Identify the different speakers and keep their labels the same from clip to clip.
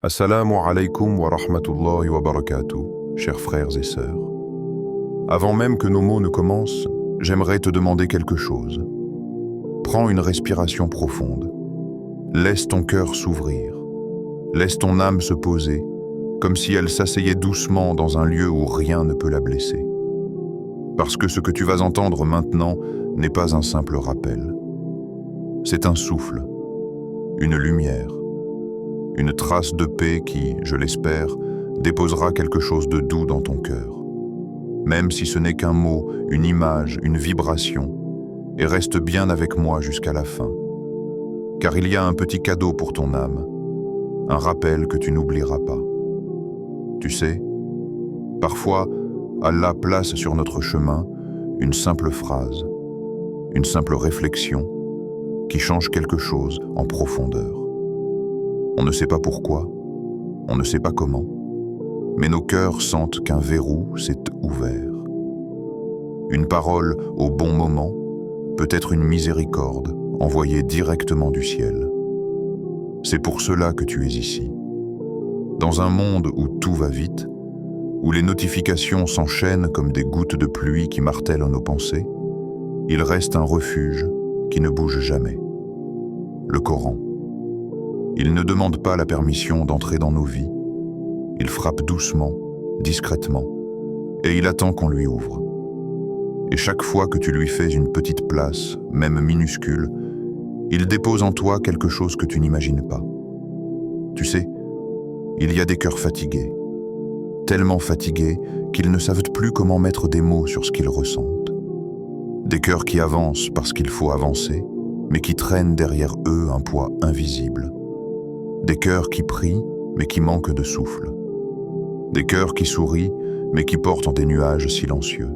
Speaker 1: Assalamu alaikum wa rahmatullahi wa barakatuh, chers frères et sœurs. Avant même que nos mots ne commencent, j'aimerais te demander quelque chose. Prends une respiration profonde. Laisse ton cœur s'ouvrir. Laisse ton âme se poser, comme si elle s'asseyait doucement dans un lieu où rien ne peut la blesser. Parce que ce que tu vas entendre maintenant n'est pas un simple rappel. C'est un souffle, une lumière, une trace de paix qui, je l'espère, déposera quelque chose de doux dans ton cœur. Même si ce n'est qu'un mot, une image, une vibration, et reste bien avec moi jusqu'à la fin. Car il y a un petit cadeau pour ton âme, un rappel que tu n'oublieras pas. Tu sais, parfois, Allah place sur notre chemin une simple phrase, une simple réflexion qui change quelque chose en profondeur. On ne sait pas pourquoi, on ne sait pas comment, mais nos cœurs sentent qu'un verrou s'est ouvert. Une parole au bon moment peut être une miséricorde envoyée directement du ciel. C'est pour cela que tu es ici. Dans un monde où tout va vite, où les notifications s'enchaînent comme des gouttes de pluie qui martèlent nos pensées, il reste un refuge qui ne bouge jamais. Le Coran. Il ne demande pas la permission d'entrer dans nos vies. Il frappe doucement, discrètement, et il attend qu'on lui ouvre. Et chaque fois que tu lui fais une petite place, même minuscule, il dépose en toi quelque chose que tu n'imagines pas. Tu sais, il y a des cœurs fatigués, tellement fatigués qu'ils ne savent plus comment mettre des mots sur ce qu'ils ressentent. Des cœurs qui avancent parce qu'il faut avancer, mais qui traînent derrière eux un poids invisible. Des cœurs qui prient, mais qui manquent de souffle. Des cœurs qui sourient, mais qui portent en des nuages silencieux.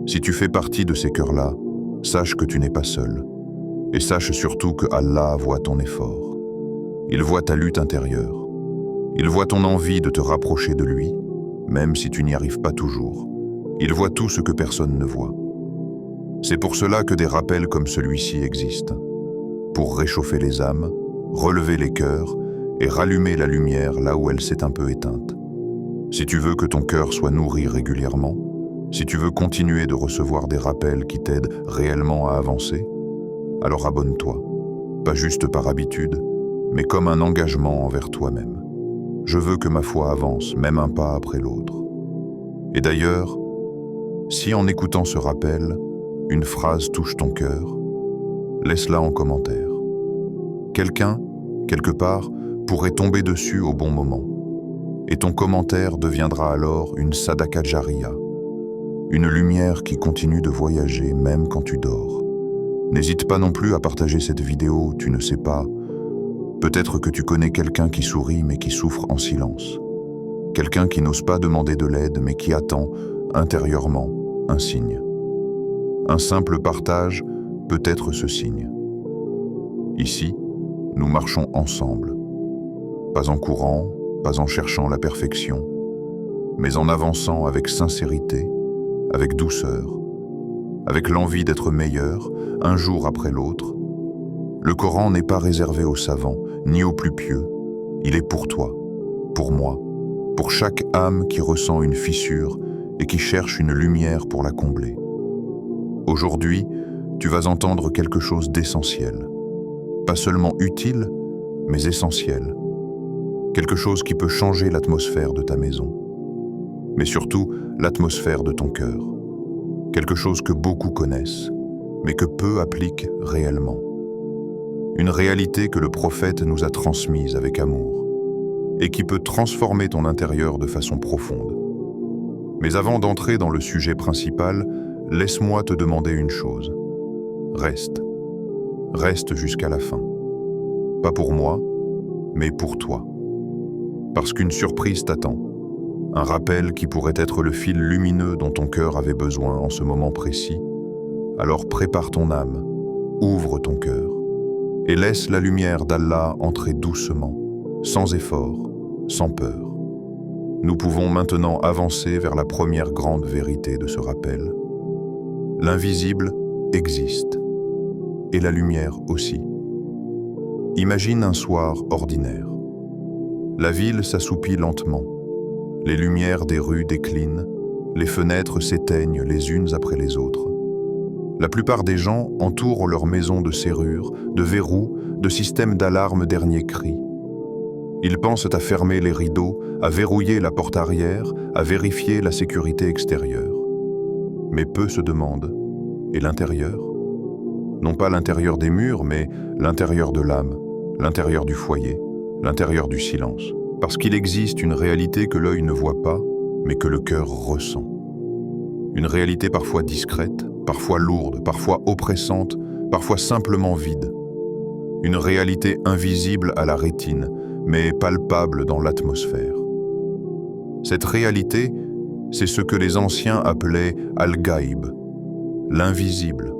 Speaker 1: Si tu fais partie de ces cœurs-là, sache que tu n'es pas seul. Et sache surtout que Allah voit ton effort. Il voit ta lutte intérieure. Il voit ton envie de te rapprocher de lui, même si tu n'y arrives pas toujours. Il voit tout ce que personne ne voit. C'est pour cela que des rappels comme celui-ci existent. Pour réchauffer les âmes, relever les cœurs et rallumer la lumière là où elle s'est un peu éteinte. Si tu veux que ton cœur soit nourri régulièrement, si tu veux continuer de recevoir des rappels qui t'aident réellement à avancer, alors abonne-toi, pas juste par habitude, mais comme un engagement envers toi-même. Je veux que ma foi avance, même un pas après l'autre. Et d'ailleurs, si en écoutant ce rappel, une phrase touche ton cœur, laisse-la en commentaire. Quelqu'un, quelque part, pourrait tomber dessus au bon moment. Et ton commentaire deviendra alors une sadaka jariya, une lumière qui continue de voyager même quand tu dors. N'hésite pas non plus à partager cette vidéo, tu ne sais pas. Peut-être que tu connais quelqu'un qui sourit mais qui souffre en silence. Quelqu'un qui n'ose pas demander de l'aide mais qui attend, intérieurement, un signe. Un simple partage peut être ce signe. Ici, nous marchons ensemble, pas en courant, pas en cherchant la perfection, mais en avançant avec sincérité, avec douceur, avec l'envie d'être meilleur, un jour après l'autre. Le Coran n'est pas réservé aux savants, ni aux plus pieux. Il est pour toi, pour moi, pour chaque âme qui ressent une fissure et qui cherche une lumière pour la combler. Aujourd'hui, tu vas entendre quelque chose d'essentiel. Pas seulement utile, mais essentiel. Quelque chose qui peut changer l'atmosphère de ta maison, mais surtout l'atmosphère de ton cœur. Quelque chose que beaucoup connaissent, mais que peu appliquent réellement. Une réalité que le prophète nous a transmise avec amour, et qui peut transformer ton intérieur de façon profonde. Mais avant d'entrer dans le sujet principal, laisse-moi te demander une chose. Reste. Reste jusqu'à la fin. Pas pour moi, mais pour toi. Parce qu'une surprise t'attend. Un rappel qui pourrait être le fil lumineux dont ton cœur avait besoin en ce moment précis. Alors prépare ton âme, ouvre ton cœur, et laisse la lumière d'Allah entrer doucement, sans effort, sans peur. Nous pouvons maintenant avancer vers la première grande vérité de ce rappel. L'invisible existe, et la lumière aussi. Imagine un soir ordinaire. La ville s'assoupit lentement. Les lumières des rues déclinent, les fenêtres s'éteignent les unes après les autres. La plupart des gens entourent leur maison de serrures, de verrous, de systèmes d'alarme dernier cri. Ils pensent à fermer les rideaux, à verrouiller la porte arrière, à vérifier la sécurité extérieure. Mais peu se demandent. Et l'intérieur? Non pas l'intérieur des murs, mais l'intérieur de l'âme, l'intérieur du foyer, l'intérieur du silence. Parce qu'il existe une réalité que l'œil ne voit pas, mais que le cœur ressent. Une réalité parfois discrète, parfois lourde, parfois oppressante, parfois simplement vide. Une réalité invisible à la rétine, mais palpable dans l'atmosphère. Cette réalité, c'est ce que les anciens appelaient Al-Ghaib, l'invisible.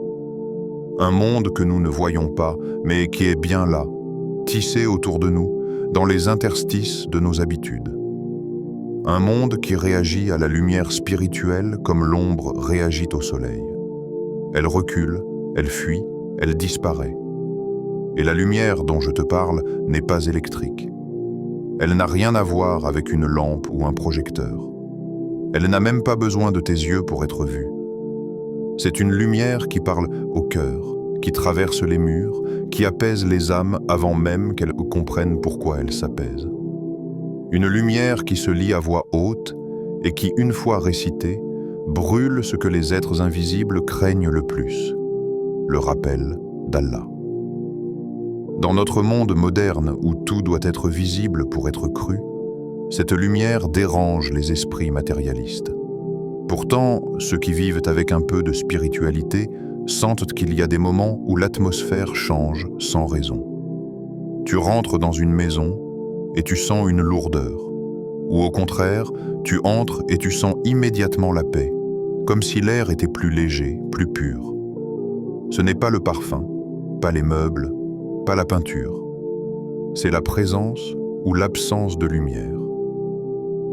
Speaker 1: Un monde que nous ne voyons pas, mais qui est bien là, tissé autour de nous, dans les interstices de nos habitudes. Un monde qui réagit à la lumière spirituelle comme l'ombre réagit au soleil. Elle recule, elle fuit, elle disparaît. Et la lumière dont je te parle n'est pas électrique. Elle n'a rien à voir avec une lampe ou un projecteur. Elle n'a même pas besoin de tes yeux pour être vue. C'est une lumière qui parle au cœur, qui traverse les murs, qui apaise les âmes avant même qu'elles comprennent pourquoi elles s'apaisent. Une lumière qui se lit à voix haute et qui, une fois récitée, brûle ce que les êtres invisibles craignent le plus, le rappel d'Allah. Dans notre monde moderne où tout doit être visible pour être cru, cette lumière dérange les esprits matérialistes. Pourtant, ceux qui vivent avec un peu de spiritualité sentent qu'il y a des moments où l'atmosphère change sans raison. Tu rentres dans une maison et tu sens une lourdeur. Ou au contraire, tu entres et tu sens immédiatement la paix, comme si l'air était plus léger, plus pur. Ce n'est pas le parfum, pas les meubles, pas la peinture. C'est la présence ou l'absence de lumière.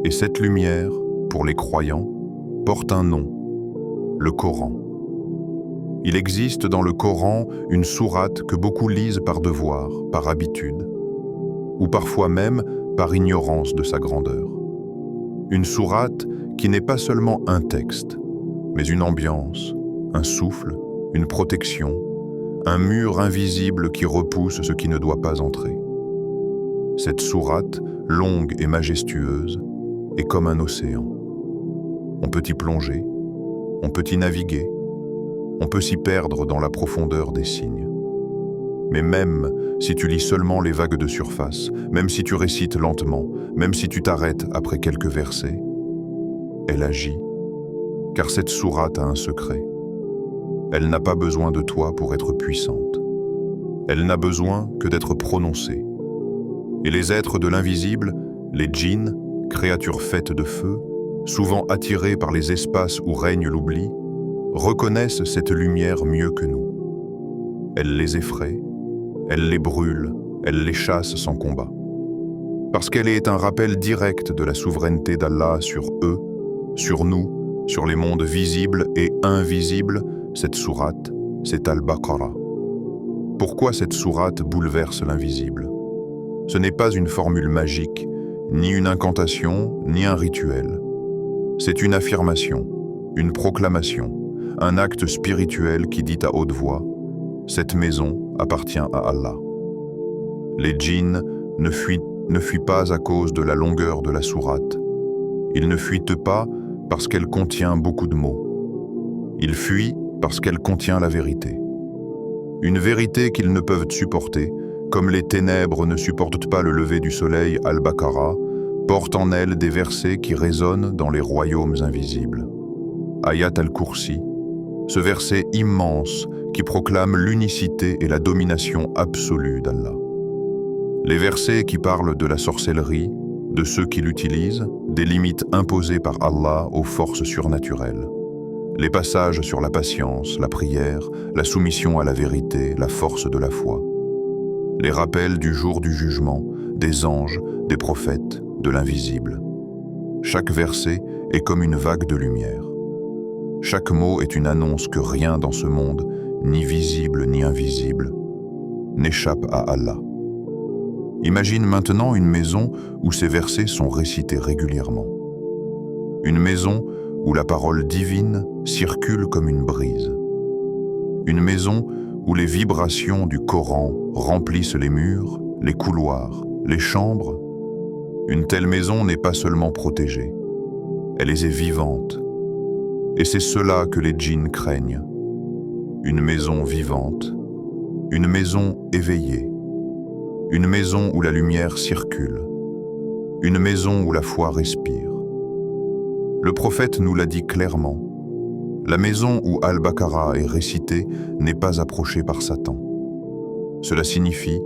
Speaker 1: Et cette lumière, pour les croyants, porte un nom, le Coran. Il existe dans le Coran une sourate que beaucoup lisent par devoir, par habitude, ou parfois même par ignorance de sa grandeur. Une sourate qui n'est pas seulement un texte, mais une ambiance, un souffle, une protection, un mur invisible qui repousse ce qui ne doit pas entrer. Cette sourate, longue et majestueuse, est comme un océan. On peut y plonger, on peut y naviguer, on peut s'y perdre dans la profondeur des signes. Mais même si tu lis seulement les vagues de surface, même si tu récites lentement, même si tu t'arrêtes après quelques versets, elle agit, car cette sourate a un secret. Elle n'a pas besoin de toi pour être puissante. Elle n'a besoin que d'être prononcée. Et les êtres de l'invisible, les djinns, créatures faites de feu, souvent attirés par les espaces où règne l'oubli, reconnaissent cette lumière mieux que nous. Elle les effraie, elle les brûle, elle les chasse sans combat. Parce qu'elle est un rappel direct de la souveraineté d'Allah sur eux, sur nous, sur les mondes visibles et invisibles, cette sourate, c'est Al-Baqarah. Pourquoi cette sourate bouleverse l'invisible? Ce n'est pas une formule magique, ni une incantation, ni un rituel. C'est une affirmation, une proclamation, un acte spirituel qui dit à haute voix « Cette maison appartient à Allah ». Les djinns ne fuient pas à cause de la longueur de la sourate. Ils ne fuient pas parce qu'elle contient beaucoup de mots. Ils fuient parce qu'elle contient la vérité. Une vérité qu'ils ne peuvent supporter, comme les ténèbres ne supportent pas le lever du soleil. Al-Baqarah porte en elle des versets qui résonnent dans les royaumes invisibles. Ayat al-Kursi, ce verset immense qui proclame l'unicité et la domination absolue d'Allah. Les versets qui parlent de la sorcellerie, de ceux qui l'utilisent, des limites imposées par Allah aux forces surnaturelles. Les passages sur la patience, la prière, la soumission à la vérité, la force de la foi. Les rappels du jour du jugement, des anges, des prophètes, de l'invisible. Chaque verset est comme une vague de lumière. Chaque mot est une annonce que rien dans ce monde, ni visible ni invisible, n'échappe à Allah. Imagine maintenant une maison où ces versets sont récités régulièrement. Une maison où la parole divine circule comme une brise. Une maison où les vibrations du Coran remplissent les murs, les couloirs, les chambres. Une telle maison n'est pas seulement protégée, elle est vivante. Et c'est cela que les djinns craignent. Une maison vivante, une maison éveillée, une maison où la lumière circule, une maison où la foi respire. Le prophète nous l'a dit clairement. La maison où Al-Baqarah est récitée n'est pas approchée par Satan. Cela signifie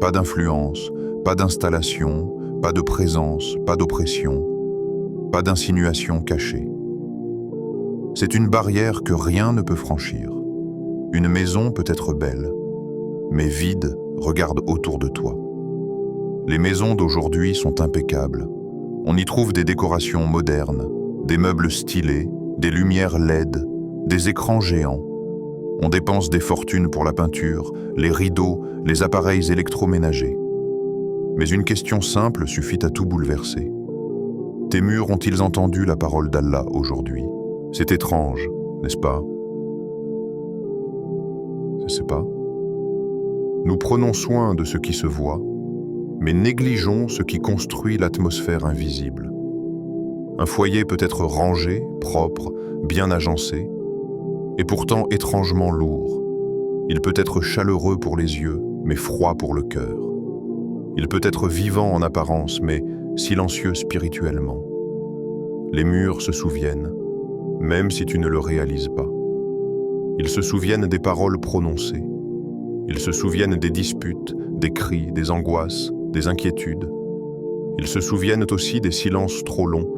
Speaker 1: pas d'influence, pas d'installation, pas de présence, pas d'oppression, pas d'insinuation cachée. C'est une barrière que rien ne peut franchir. Une maison peut être belle, mais vide, regarde autour de toi. Les maisons d'aujourd'hui sont impeccables. On y trouve des décorations modernes, des meubles stylés, des lumières LED, des écrans géants. On dépense des fortunes pour la peinture, les rideaux, les appareils électroménagers. Mais une question simple suffit à tout bouleverser. Tes murs ont-ils entendu la parole d'Allah aujourd'hui? C'est étrange, n'est-ce pas? Je sais pas. Nous prenons soin de ce qui se voit, mais négligeons ce qui construit l'atmosphère invisible. Un foyer peut être rangé, propre, bien agencé, et pourtant étrangement lourd. Il peut être chaleureux pour les yeux, mais froid pour le cœur. Il peut être vivant en apparence, mais silencieux spirituellement. Les murs se souviennent, même si tu ne le réalises pas. Ils se souviennent des paroles prononcées. Ils se souviennent des disputes, des cris, des angoisses, des inquiétudes. Ils se souviennent aussi des silences trop longs,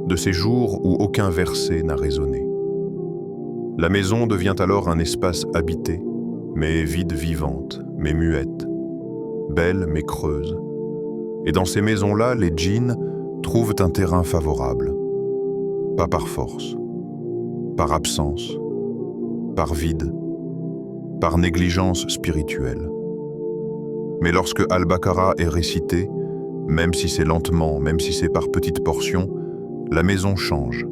Speaker 1: de ces jours où aucun verset n'a résonné. La maison devient alors un espace habité, mais vide vivante, mais muette, belle mais creuse. Et dans ces maisons-là, les djinns trouvent un terrain favorable. Pas par force, par absence, par vide, par négligence spirituelle. Mais lorsque Al-Baqarah est récité, même si c'est lentement, même si c'est par petites portions, la maison change.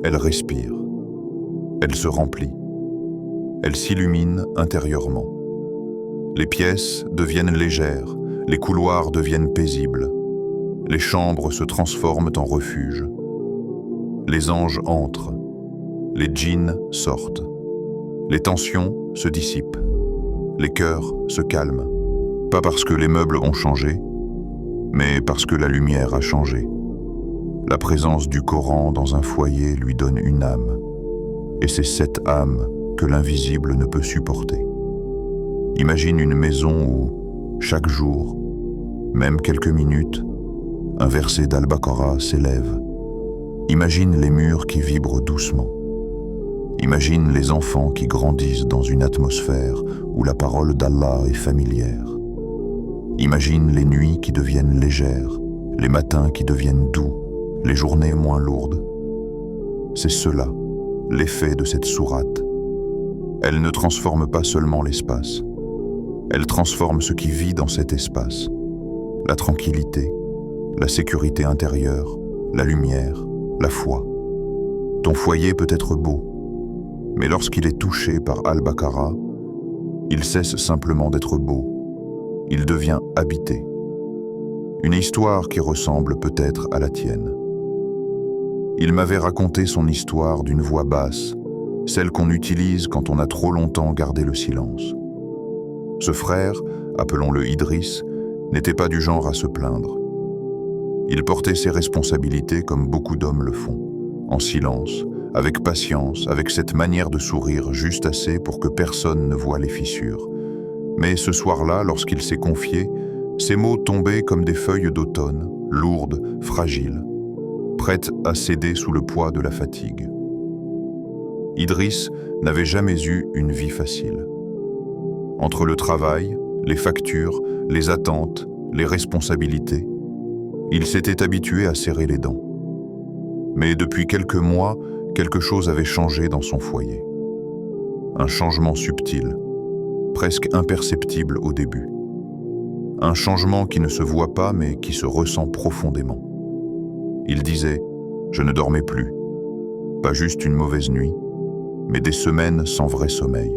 Speaker 1: Elle respire. Elle se remplit. Elle s'illumine intérieurement. Les pièces deviennent légères, les couloirs deviennent paisibles. Les chambres se transforment en refuge. Les anges entrent. Les djinns sortent. Les tensions se dissipent. Les cœurs se calment. Pas parce que les meubles ont changé, mais parce que la lumière a changé. La présence du Coran dans un foyer lui donne une âme. Et c'est cette âme que l'invisible ne peut supporter. Imagine une maison où, chaque jour, même quelques minutes, un verset d'Al-Baqarah s'élève. Imagine les murs qui vibrent doucement. Imagine les enfants qui grandissent dans une atmosphère où la parole d'Allah est familière. Imagine les nuits qui deviennent légères, les matins qui deviennent doux, les journées moins lourdes. C'est cela, l'effet de cette sourate. Elle ne transforme pas seulement l'espace. Elle transforme ce qui vit dans cet espace. La tranquillité, la sécurité intérieure, la lumière, la foi. Ton foyer peut être beau, mais lorsqu'il est touché par Al-Baqarah, il cesse simplement d'être beau. Il devient habité. Une histoire qui ressemble peut-être à la tienne. Il m'avait raconté son histoire d'une voix basse, celle qu'on utilise quand on a trop longtemps gardé le silence. Ce frère, appelons-le Idriss, n'était pas du genre à se plaindre. Il portait ses responsabilités comme beaucoup d'hommes le font, en silence, avec patience, avec cette manière de sourire juste assez pour que personne ne voie les fissures. Mais ce soir-là, lorsqu'il s'est confié, ses mots tombaient comme des feuilles d'automne, lourdes, fragiles, prêtes à céder sous le poids de la fatigue. Idriss n'avait jamais eu une vie facile. Entre le travail, les factures, les attentes, les responsabilités, il s'était habitué à serrer les dents. Mais depuis quelques mois, quelque chose avait changé dans son foyer. Un changement subtil, presque imperceptible au début. Un changement qui ne se voit pas mais qui se ressent profondément. Il disait « Je ne dormais plus. Pas juste une mauvaise nuit, mais des semaines sans vrai sommeil.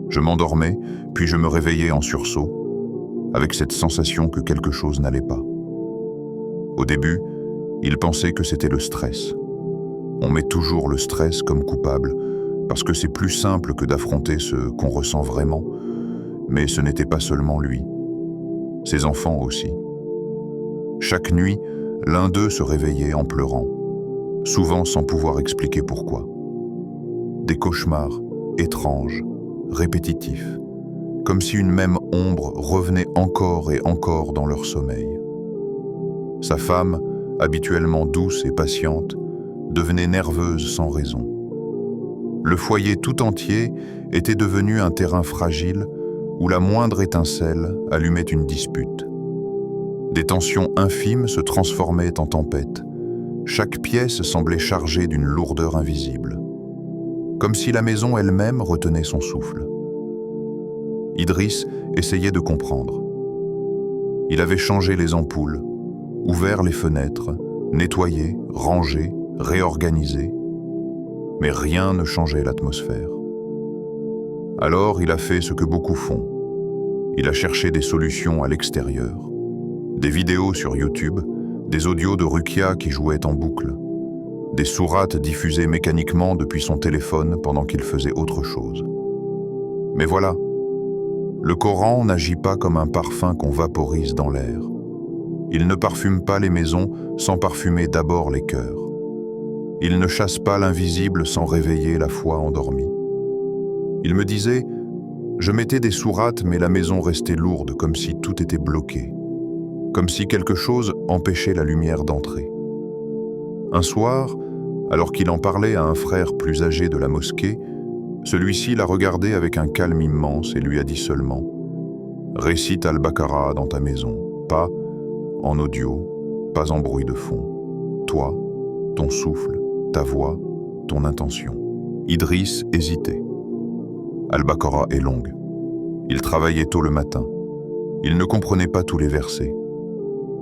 Speaker 1: Je m'endormais, puis je me réveillais en sursaut, avec cette sensation que quelque chose n'allait pas. Au début, il pensait que c'était le stress. On met toujours le stress comme coupable, parce que c'est plus simple que d'affronter ce qu'on ressent vraiment, mais ce n'était pas seulement lui. Ses enfants aussi. Chaque nuit, l'un d'eux se réveillait en pleurant, souvent sans pouvoir expliquer pourquoi. Des cauchemars étranges, répétitifs, comme si une même ombre revenait encore et encore dans leur sommeil. Sa femme, habituellement douce et patiente, devenait nerveuse sans raison. Le foyer tout entier était devenu un terrain fragile où la moindre étincelle allumait une dispute. Des tensions infimes se transformaient en tempêtes. Chaque pièce semblait chargée d'une lourdeur invisible, comme si la maison elle-même retenait son souffle. Idriss essayait de comprendre. Il avait changé les ampoules, ouvert les fenêtres, nettoyé, rangé, réorganisé, mais rien ne changeait l'atmosphère. Alors il a fait ce que beaucoup font. Il a cherché des solutions à l'extérieur. Des vidéos sur YouTube, des audios de Rukia qui jouaient en boucle, des sourates diffusées mécaniquement depuis son téléphone pendant qu'il faisait autre chose. Mais voilà, le Coran n'agit pas comme un parfum qu'on vaporise dans l'air. Il ne parfume pas les maisons sans parfumer d'abord les cœurs. Il ne chasse pas l'invisible sans réveiller la foi endormie. Il me disait, je mettais des sourates mais la maison restait lourde comme si tout était bloqué, comme si quelque chose empêchait la lumière d'entrer. Un soir, alors qu'il en parlait à un frère plus âgé de la mosquée, celui-ci l'a regardé avec un calme immense et lui a dit seulement « Récite Al-Baqarah dans ta maison, pas en audio, pas en bruit de fond. Toi, ton souffle, ta voix, ton intention. » Idriss hésitait. Al-Baqarah est longue. Il travaillait tôt le matin. Il ne comprenait pas tous les versets.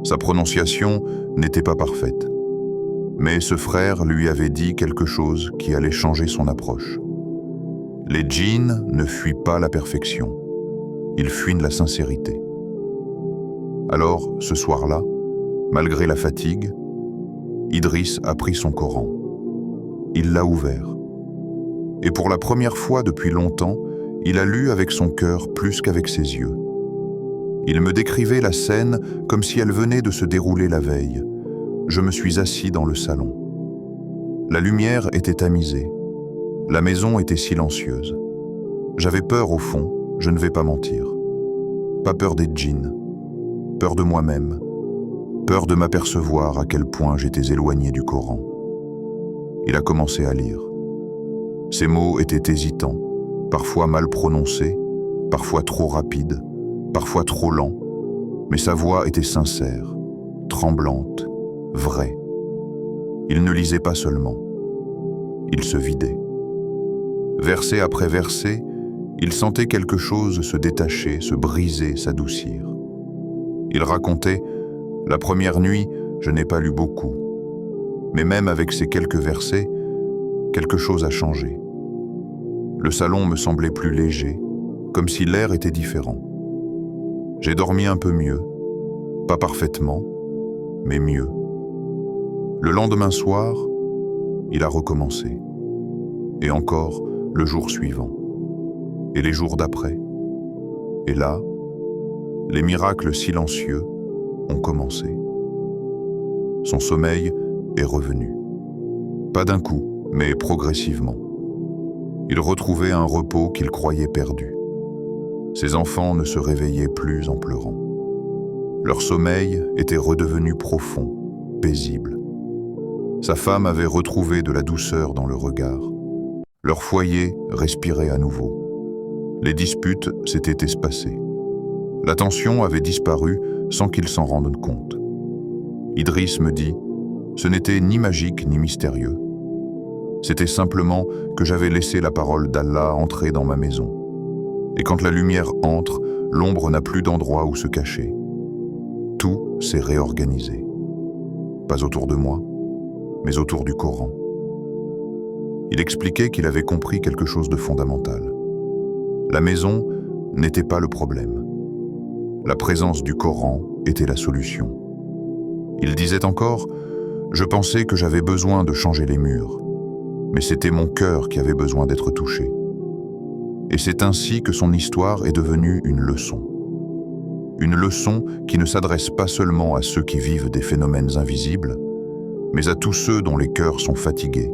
Speaker 1: Sa prononciation n'était pas parfaite. Mais ce frère lui avait dit quelque chose qui allait changer son approche. Les djinns ne fuient pas la perfection. Ils fuient la sincérité. Alors, ce soir-là, malgré la fatigue, Idriss a pris son Coran. Il l'a ouvert. Et pour la première fois depuis longtemps, il a lu avec son cœur plus qu'avec ses yeux. Il me décrivait la scène comme si elle venait de se dérouler la veille. Je me suis assis dans le salon. La lumière était tamisée. La maison était silencieuse. J'avais peur au fond, je ne vais pas mentir. Pas peur des djinns, peur de moi-même, peur de m'apercevoir à quel point j'étais éloigné du Coran. Il a commencé à lire. Ses mots étaient hésitants, parfois mal prononcés, parfois trop rapides, parfois trop lents, mais sa voix était sincère, tremblante, vraie. Il ne lisait pas seulement, il se vidait. Verset après verset, il sentait quelque chose se détacher, se briser, s'adoucir. Il racontait « La première nuit, je n'ai pas lu beaucoup. Mais même avec ces quelques versets, quelque chose a changé. Le salon me semblait plus léger, comme si l'air était différent. J'ai dormi un peu mieux, pas parfaitement, mais mieux. Le lendemain soir, il a recommencé. Et encore, le jour suivant. Et les jours d'après. Et là, les miracles silencieux ont commencé. Son sommeil est revenu. Pas d'un coup, mais progressivement. Il retrouvait un repos qu'il croyait perdu. Ses enfants ne se réveillaient plus en pleurant. Leur sommeil était redevenu profond, paisible. Sa femme avait retrouvé de la douceur dans le regard. Leur foyer respirait à nouveau. Les disputes s'étaient espacées. La tension avait disparu sans qu'ils s'en rendent compte. Idriss me dit, ce n'était ni magique ni mystérieux. C'était simplement que j'avais laissé la parole d'Allah entrer dans ma maison. Et quand la lumière entre, l'ombre n'a plus d'endroit où se cacher. Tout s'est réorganisé. Pas autour de moi, mais autour du Coran. Il expliquait qu'il avait compris quelque chose de fondamental. La maison n'était pas le problème. La présence du Coran était la solution. Il disait encore « Je pensais que j'avais besoin de changer les murs, mais c'était mon cœur qui avait besoin d'être touché. » Et c'est ainsi que son histoire est devenue une leçon. Une leçon qui ne s'adresse pas seulement à ceux qui vivent des phénomènes invisibles, mais à tous ceux dont les cœurs sont fatigués,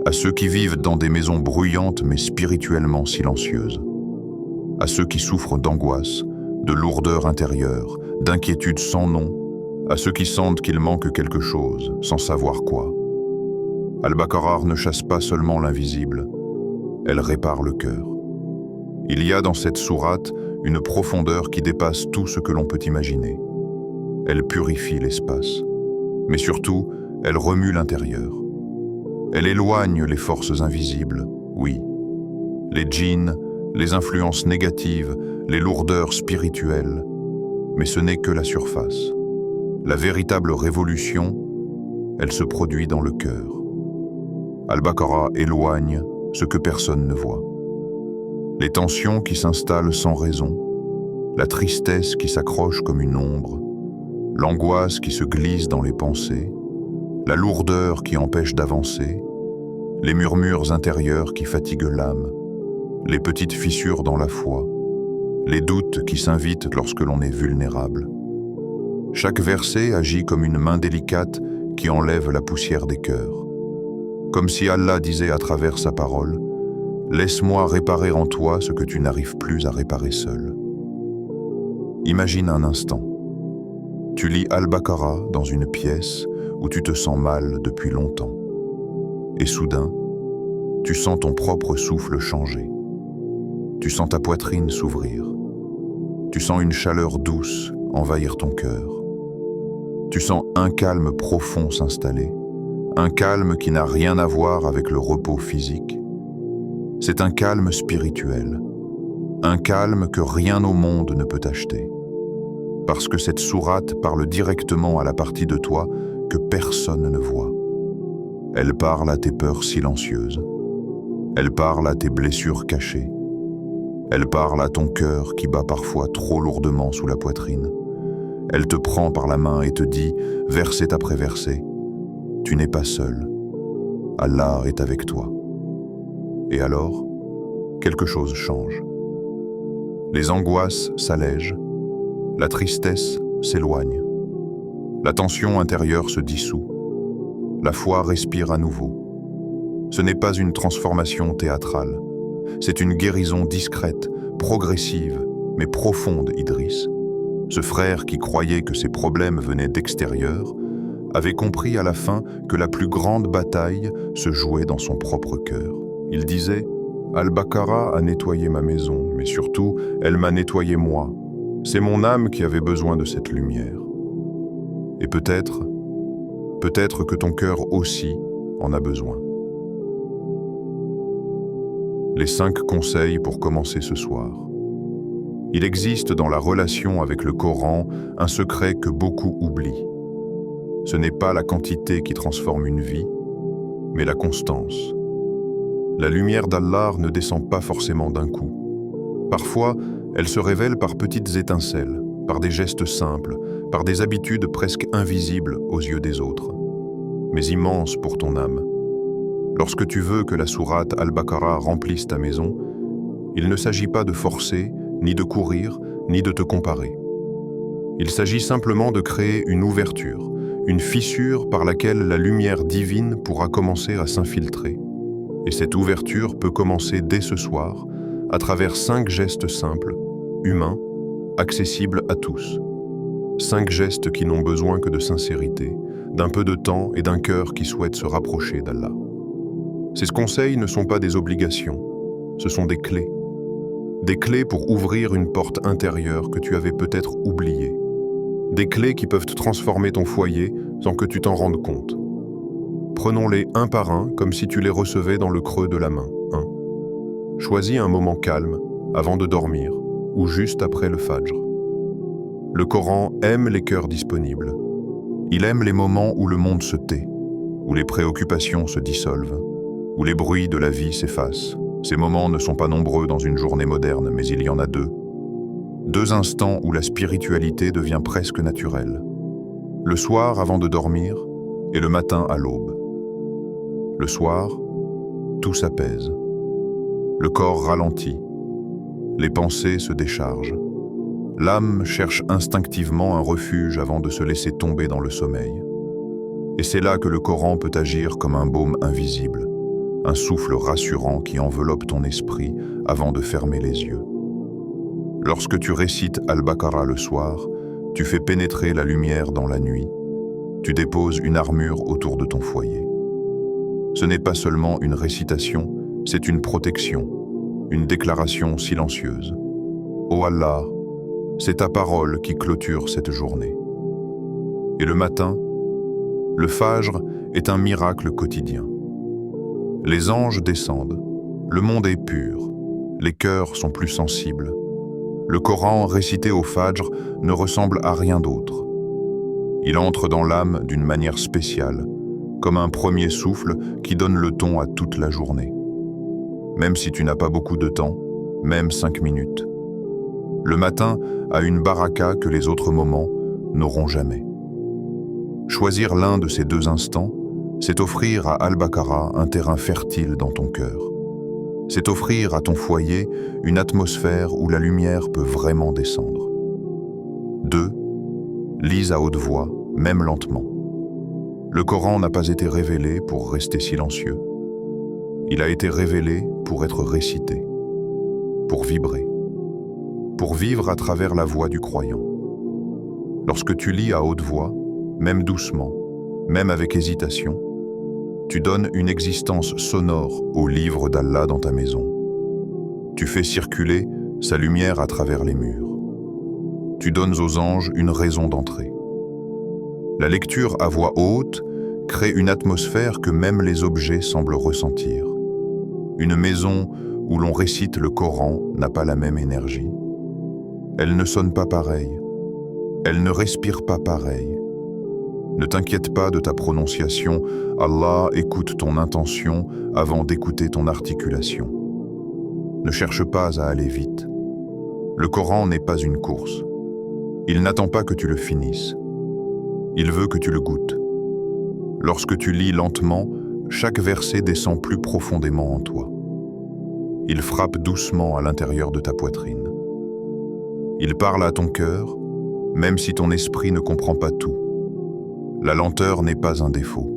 Speaker 1: à ceux qui vivent dans des maisons bruyantes mais spirituellement silencieuses, à ceux qui souffrent d'angoisse, de lourdeur intérieure, d'inquiétude sans nom, à ceux qui sentent qu'il manque quelque chose, sans savoir quoi. Al-Baqarah ne chasse pas seulement l'invisible, elle répare le cœur. Il y a dans cette sourate une profondeur qui dépasse tout ce que l'on peut imaginer. Elle purifie l'espace, mais surtout, elle remue l'intérieur. Elle éloigne les forces invisibles, oui. Les djinns, les influences négatives, les lourdeurs spirituelles. Mais ce n'est que la surface. La véritable révolution, elle se produit dans le cœur. Al-Baqarah éloigne ce que personne ne voit. Les tensions qui s'installent sans raison, la tristesse qui s'accroche comme une ombre, l'angoisse qui se glisse dans les pensées, la lourdeur qui empêche d'avancer, les murmures intérieurs qui fatiguent l'âme, les petites fissures dans la foi, les doutes qui s'invitent lorsque l'on est vulnérable. Chaque verset agit comme une main délicate qui enlève la poussière des cœurs. Comme si Allah disait à travers sa parole « Laisse-moi réparer en toi ce que tu n'arrives plus à réparer seul. » Imagine un instant. Tu lis Al-Baqarah dans une pièce où tu te sens mal depuis longtemps. Et soudain, tu sens ton propre souffle changer. Tu sens ta poitrine s'ouvrir. Tu sens une chaleur douce envahir ton cœur. Tu sens un calme profond s'installer, un calme qui n'a rien à voir avec le repos physique. C'est un calme spirituel, un calme que rien au monde ne peut acheter. Parce que cette sourate parle directement à la partie de toi que personne ne voit. Elle parle à tes peurs silencieuses. Elle parle à tes blessures cachées. Elle parle à ton cœur qui bat parfois trop lourdement sous la poitrine. Elle te prend par la main et te dit, verset après verset, « Tu n'es pas seul. Allah est avec toi. » Et alors, quelque chose change. Les angoisses s'allègent, la tristesse s'éloigne, la tension intérieure se dissout, la foi respire à nouveau. Ce n'est pas une transformation théâtrale, c'est une guérison discrète, progressive, mais profonde, Idriss. Ce frère qui croyait que ses problèmes venaient d'extérieur, avait compris à la fin que la plus grande bataille se jouait dans son propre cœur. Il disait « Al-Baqarah a nettoyé ma maison, mais surtout, elle m'a nettoyé moi. C'est mon âme qui avait besoin de cette lumière. » Et peut-être que ton cœur aussi en a besoin. Les 5 conseils pour commencer ce soir. Il existe dans la relation avec le Coran un secret que beaucoup oublient. Ce n'est pas la quantité qui transforme une vie, mais la constance. La lumière d'Allah ne descend pas forcément d'un coup. Parfois, elle se révèle par petites étincelles, par des gestes simples, par des habitudes presque invisibles aux yeux des autres, mais immenses pour ton âme. Lorsque tu veux que la sourate Al-Baqarah remplisse ta maison, il ne s'agit pas de forcer, ni de courir, ni de te comparer. Il s'agit simplement de créer une ouverture, une fissure par laquelle la lumière divine pourra commencer à s'infiltrer. Et cette ouverture peut commencer dès ce soir, à travers 5 gestes simples, humains, accessibles à tous. 5 gestes qui n'ont besoin que de sincérité, d'un peu de temps et d'un cœur qui souhaite se rapprocher d'Allah. Ces conseils ne sont pas des obligations, ce sont des clés. Des clés pour ouvrir une porte intérieure que tu avais peut-être oubliée. Des clés qui peuvent transformer ton foyer sans que tu t'en rendes compte. Prenons-les un par un comme si tu les recevais dans le creux de la main. Choisis un moment calme, avant de dormir, ou juste après le Fajr. Le Coran aime les cœurs disponibles. Il aime les moments où le monde se tait, où les préoccupations se dissolvent, où les bruits de la vie s'effacent. Ces moments ne sont pas nombreux dans une journée moderne, mais il y en a deux. Deux instants où la spiritualité devient presque naturelle. Le soir avant de dormir et le matin à l'aube. Le soir, tout s'apaise. Le corps ralentit. Les pensées se déchargent. L'âme cherche instinctivement un refuge avant de se laisser tomber dans le sommeil. Et c'est là que le Coran peut agir comme un baume invisible, un souffle rassurant qui enveloppe ton esprit avant de fermer les yeux. Lorsque tu récites Al-Baqarah le soir, tu fais pénétrer la lumière dans la nuit, tu déposes une armure autour de ton foyer. Ce n'est pas seulement une récitation, c'est une protection, une déclaration silencieuse. Ô Allah, c'est ta parole qui clôture cette journée. Et le matin, le Fajr est un miracle quotidien. Les anges descendent, le monde est pur, les cœurs sont plus sensibles. Le Coran récité au Fajr ne ressemble à rien d'autre. Il entre dans l'âme d'une manière spéciale, comme un premier souffle qui donne le ton à toute la journée. Même si tu n'as pas beaucoup de temps, même 5 minutes. Le matin a une baraka que les autres moments n'auront jamais. Choisir l'un de ces deux instants, c'est offrir à Al-Baqarah un terrain fertile dans ton cœur. C'est offrir à ton foyer une atmosphère où la lumière peut vraiment descendre. 2. Lise à haute voix, même lentement. Le Coran n'a pas été révélé pour rester silencieux. Il a été révélé pour être récité, pour vibrer, pour vivre à travers la voix du croyant. Lorsque tu lis à haute voix, même doucement, même avec hésitation, tu donnes une existence sonore au livre d'Allah dans ta maison. Tu fais circuler sa lumière à travers les murs. Tu donnes aux anges une raison d'entrer. La lecture à voix haute crée une atmosphère que même les objets semblent ressentir. Une maison où l'on récite le Coran n'a pas la même énergie. Elle ne sonne pas pareil. Elle ne respire pas pareil. Ne t'inquiète pas de ta prononciation, Allah écoute ton intention avant d'écouter ton articulation. Ne cherche pas à aller vite. Le Coran n'est pas une course. Il n'attend pas que tu le finisses. Il veut que tu le goûtes. Lorsque tu lis lentement, chaque verset descend plus profondément en toi. Il frappe doucement à l'intérieur de ta poitrine. Il parle à ton cœur, même si ton esprit ne comprend pas tout. La lenteur n'est pas un défaut.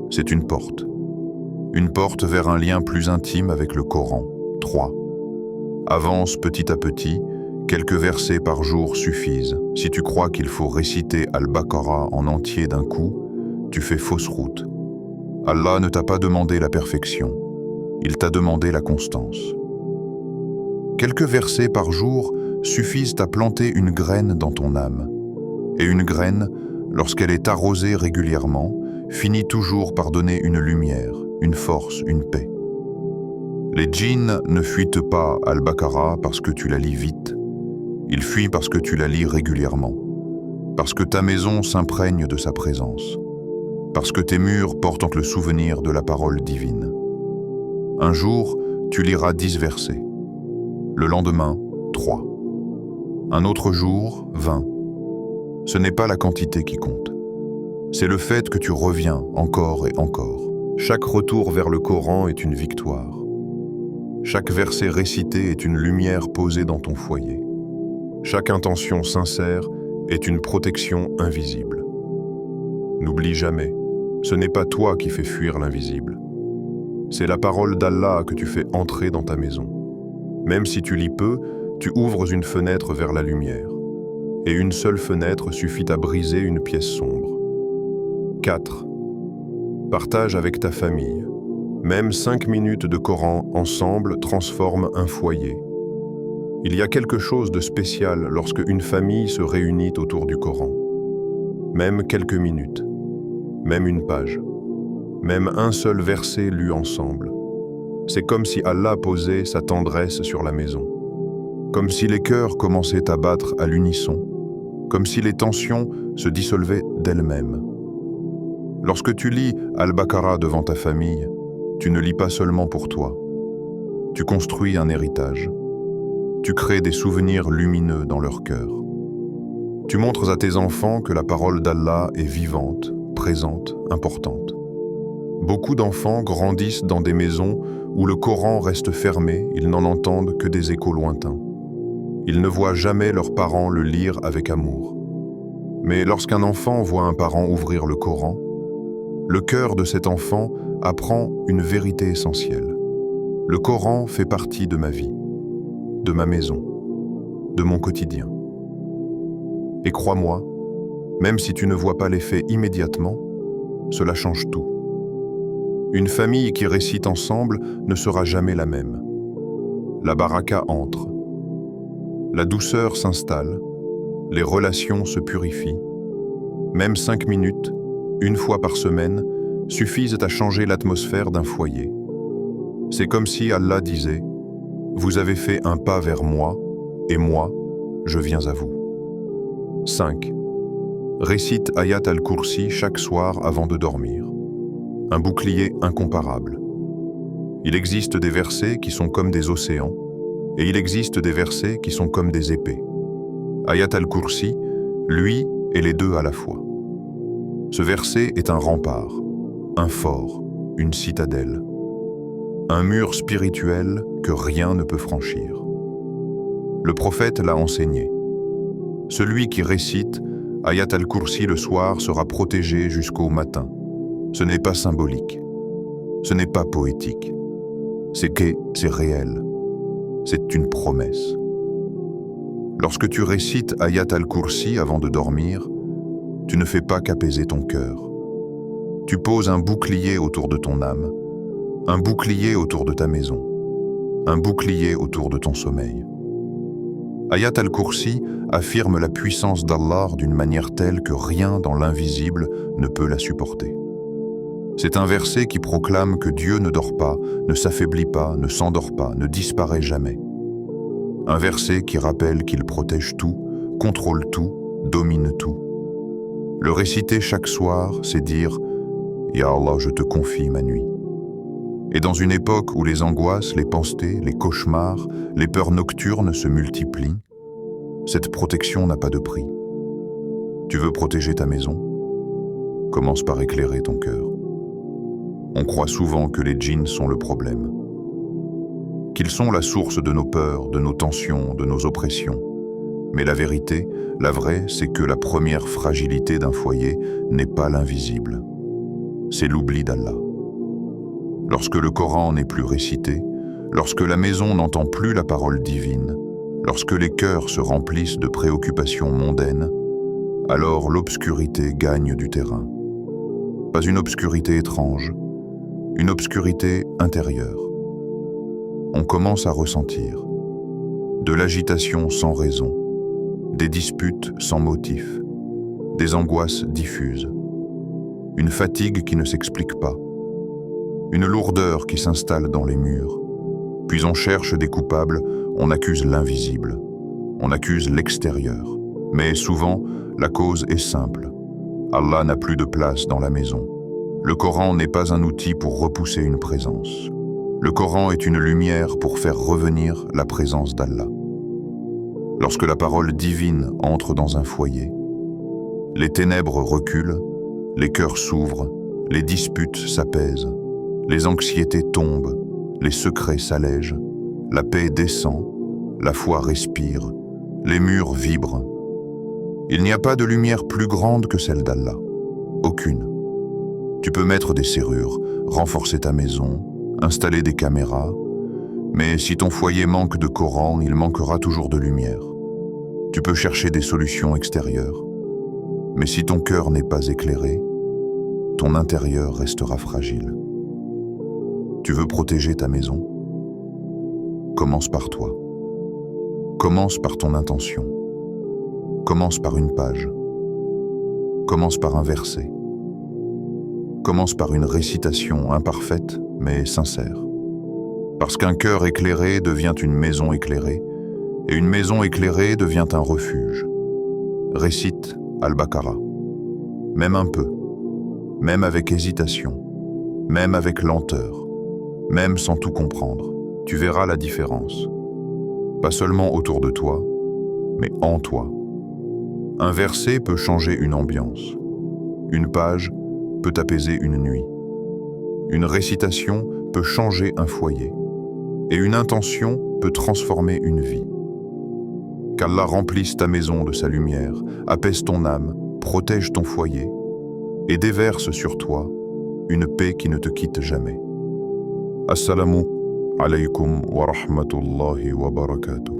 Speaker 1: C'est une porte. Une porte vers un lien plus intime avec le Coran. 3. Avance petit à petit, quelques versets par jour suffisent. Si tu crois qu'il faut réciter Al-Baqarah en entier d'un coup, tu fais fausse route. Allah ne t'a pas demandé la perfection, il t'a demandé la constance. Quelques versets par jour suffisent à planter une graine dans ton âme. Et une graine, lorsqu'elle est arrosée régulièrement, finit toujours par donner une lumière, une force, une paix. Les djinns ne fuient pas Al-Baqarah parce que tu la lis vite. Ils fuient parce que tu la lis régulièrement. Parce que ta maison s'imprègne de sa présence. Parce que tes murs portent le souvenir de la parole divine. Un jour, tu liras 10 versets. Le lendemain, 3. Un autre jour, 20. Ce n'est pas la quantité qui compte. C'est le fait que tu reviens encore et encore. Chaque retour vers le Coran est une victoire. Chaque verset récité est une lumière posée dans ton foyer. Chaque intention sincère est une protection invisible. N'oublie jamais, ce n'est pas toi qui fais fuir l'invisible. C'est la parole d'Allah que tu fais entrer dans ta maison. Même si tu lis peu, tu ouvres une fenêtre vers la lumière. Et une seule fenêtre suffit à briser une pièce sombre. 4. Partage avec ta famille. Même 5 minutes de Coran ensemble transforment un foyer. Il y a quelque chose de spécial lorsque une famille se réunit autour du Coran. Même quelques minutes, même une page, même un seul verset lu ensemble. C'est comme si Allah posait sa tendresse sur la maison. comme si les cœurs commençaient à battre à l'unisson, comme si les tensions se dissolvaient d'elles-mêmes. Lorsque tu lis Al-Baqarah devant ta famille, tu ne lis pas seulement pour toi. Tu construis un héritage. Tu crées des souvenirs lumineux dans leur cœur. Tu montres à tes enfants que la parole d'Allah est vivante, présente, importante. Beaucoup d'enfants grandissent dans des maisons où le Coran reste fermé, ils n'en entendent que des échos lointains. Ils ne voient jamais leurs parents le lire avec amour. Mais lorsqu'un enfant voit un parent ouvrir le Coran, le cœur de cet enfant apprend une vérité essentielle. Le Coran fait partie de ma vie, de ma maison, de mon quotidien. Et crois-moi, même si tu ne vois pas l'effet immédiatement, cela change tout. Une famille qui récite ensemble ne sera jamais la même. La baraka entre. La douceur s'installe, les relations se purifient. Même 5 minutes, une fois par semaine, suffisent à changer l'atmosphère d'un foyer. C'est comme si Allah disait « Vous avez fait un pas vers moi, et moi, je viens à vous. » 5. Récite Ayat al-Kursi chaque soir avant de dormir. Un bouclier incomparable. Il existe des versets qui sont comme des océans, et il existe des versets qui sont comme des épées. Ayat al-Kursi, lui, est les deux à la fois. Ce verset est un rempart, un fort, une citadelle, un mur spirituel que rien ne peut franchir. Le prophète l'a enseigné. Celui qui récite Ayat al-Kursi le soir sera protégé jusqu'au matin. Ce n'est pas symbolique, ce n'est pas poétique, c'est réel, c'est une promesse. Lorsque tu récites Ayat al-Kursi avant de dormir, tu ne fais pas qu'apaiser ton cœur. Tu poses un bouclier autour de ton âme, un bouclier autour de ta maison, un bouclier autour de ton sommeil. Ayat al-Kursi affirme la puissance d'Allah d'une manière telle que rien dans l'invisible ne peut la supporter. C'est un verset qui proclame que Dieu ne dort pas, ne s'affaiblit pas, ne s'endort pas, ne disparaît jamais. Un verset qui rappelle qu'il protège tout, contrôle tout, domine tout. Le réciter chaque soir, c'est dire « Ya Allah, je te confie ma nuit ». Et dans une époque où les angoisses, les pensées, les cauchemars, les peurs nocturnes se multiplient, cette protection n'a pas de prix. Tu veux protéger ta maison? Commence par éclairer ton cœur. On croit souvent que les djinns sont le problème, qu'ils sont la source de nos peurs, de nos tensions, de nos oppressions. Mais la vérité, la vraie, c'est que la première fragilité d'un foyer n'est pas l'invisible. C'est l'oubli d'Allah. Lorsque le Coran n'est plus récité, lorsque la maison n'entend plus la parole divine, lorsque les cœurs se remplissent de préoccupations mondaines, alors l'obscurité gagne du terrain. Pas une obscurité étrange, une obscurité intérieure. On commence à ressentir de l'agitation sans raison, des disputes sans motif, des angoisses diffuses, une fatigue qui ne s'explique pas, une lourdeur qui s'installe dans les murs. Puis on cherche des coupables, on accuse l'invisible, on accuse l'extérieur. Mais souvent, la cause est simple. Allah n'a plus de place dans la maison. Le Coran n'est pas un outil pour repousser une présence. Le Coran est une lumière pour faire revenir la présence d'Allah. Lorsque la parole divine entre dans un foyer, les ténèbres reculent, les cœurs s'ouvrent, les disputes s'apaisent, les anxiétés tombent, les secrets s'allègent, la paix descend, la foi respire, les murs vibrent. Il n'y a pas de lumière plus grande que celle d'Allah. Aucune. Tu peux mettre des serrures, renforcer ta maison, installer des caméras, mais si ton foyer manque de Coran, il manquera toujours de lumière. Tu peux chercher des solutions extérieures, mais si ton cœur n'est pas éclairé, ton intérieur restera fragile. Tu veux protéger ta maison? Commence par toi. Commence par ton intention. Commence par une page. Commence par un verset. Commence par une récitation imparfaite, mais sincère. Parce qu'un cœur éclairé devient une maison éclairée, et une maison éclairée devient un refuge. Récite Al-Baqarah. Même un peu, même avec hésitation, même avec lenteur, même sans tout comprendre, tu verras la différence. Pas seulement autour de toi, mais en toi. Un verset peut changer une ambiance. Une page peut apaiser une nuit. Une récitation peut changer un foyer. Et une intention peut transformer une vie. Qu'Allah remplisse ta maison de sa lumière, apaise ton âme, protège ton foyer et déverse sur toi une paix qui ne te quitte jamais. Assalamu alaykum wa rahmatullahi wa barakatuh.